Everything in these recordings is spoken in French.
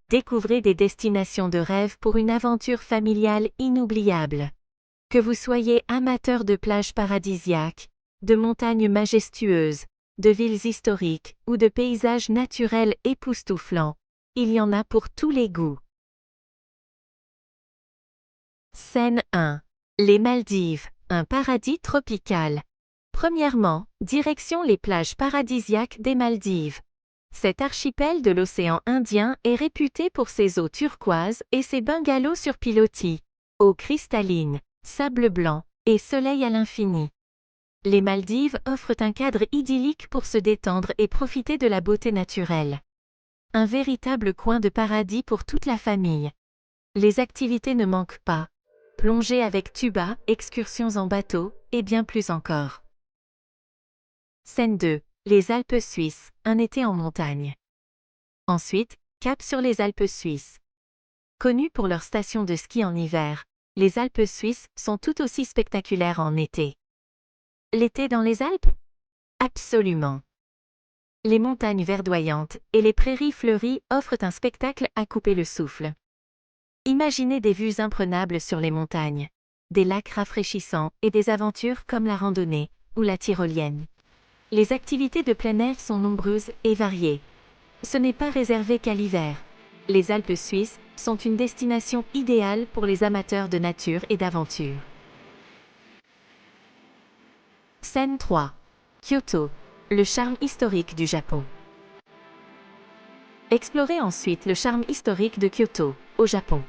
Découvrez des destinations de rêve pour une aventure familiale inoubliable. Que vous soyez amateur de plages paradisiaques, de montagnes majestueuses, de villes historiques ou de paysages naturels époustouflants, il y en a pour tous les goûts. Scène 1. Les Maldives, un paradis tropical. Premièrement, direction les plages paradisiaques des Maldives. Cet archipel de l'océan Indien est réputé pour ses eaux turquoises et ses bungalows sur pilotis, eau cristalline, sable blanc et soleil à l'infini. Les Maldives offrent un cadre idyllique pour se détendre et profiter de la beauté naturelle. Un véritable coin de paradis pour toute la famille. Les activités ne manquent pas. Plongée avec tuba, excursions en bateau, et bien plus encore. Scène 2. Les Alpes suisses, un été en montagne. Ensuite, cap sur les Alpes suisses. Connues pour leurs stations de ski en hiver, les Alpes suisses sont tout aussi spectaculaires en été. L'été dans les Alpes? Absolument. Les montagnes verdoyantes et les prairies fleuries offrent un spectacle à couper le souffle. Imaginez des vues imprenables sur les montagnes, des lacs rafraîchissants et des aventures comme la randonnée ou la tyrolienne. Les activités de plein air sont nombreuses et variées. Ce n'est pas réservé qu'à l'hiver. Les Alpes suisses sont une destination idéale pour les amateurs de nature et d'aventure. Scène 3. Kyoto, le charme historique du Japon. Explorez ensuite le charme historique de Kyoto, au Japon.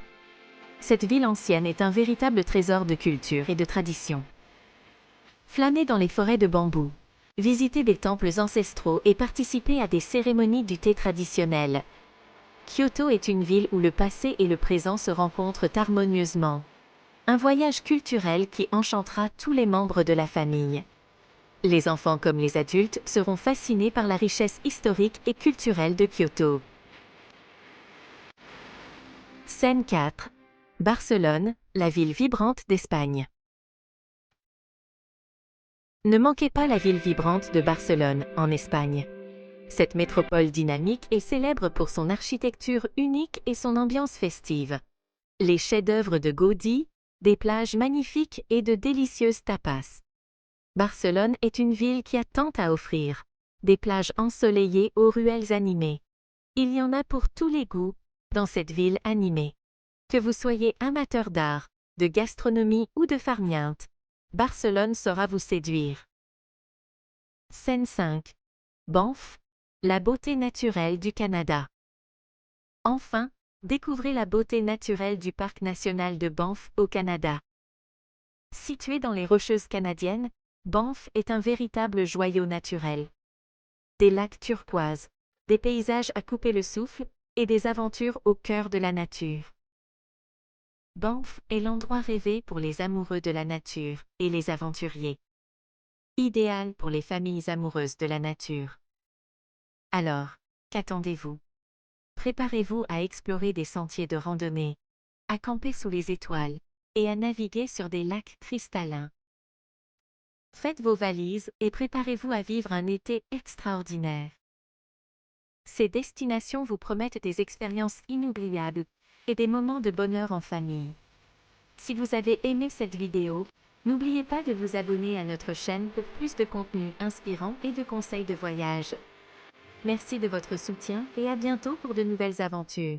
Cette ville ancienne est un véritable trésor de culture et de tradition. Flânez dans les forêts de bambou. Visitez des temples ancestraux et participez à des cérémonies du thé traditionnel. Kyoto est une ville où le passé et le présent se rencontrent harmonieusement. Un voyage culturel qui enchantera tous les membres de la famille. Les enfants comme les adultes seront fascinés par la richesse historique et culturelle de Kyoto. Scène 4. Barcelone, la ville vibrante d'Espagne. Ne manquez pas la ville vibrante de Barcelone, en Espagne. Cette métropole dynamique est célèbre pour son architecture unique et son ambiance festive. Les chefs-d'œuvre de Gaudí, des plages magnifiques et de délicieuses tapas. Barcelone est une ville qui a tant à offrir. Des plages ensoleillées aux ruelles animées. Il y en a pour tous les goûts, dans cette ville animée. Que vous soyez amateur d'art, de gastronomie ou de farniente, Barcelone saura vous séduire. Scène 5. Banff, la beauté naturelle du Canada. Enfin, découvrez la beauté naturelle du Parc national de Banff au Canada. Situé dans les Rocheuses canadiennes, Banff est un véritable joyau naturel. Des lacs turquoises, des paysages à couper le souffle et des aventures au cœur de la nature. Banff est l'endroit rêvé pour les amoureux de la nature et les aventuriers. Idéal pour les familles amoureuses de la nature. Alors, qu'attendez-vous? Préparez-vous à explorer des sentiers de randonnée, à camper sous les étoiles et à naviguer sur des lacs cristallins. Faites vos valises et préparez-vous à vivre un été extraordinaire. Ces destinations vous promettent des expériences inoubliables et des moments de bonheur en famille. Si vous avez aimé cette vidéo, n'oubliez pas de vous abonner à notre chaîne pour plus de contenu inspirant et de conseils de voyage. Merci de votre soutien et à bientôt pour de nouvelles aventures.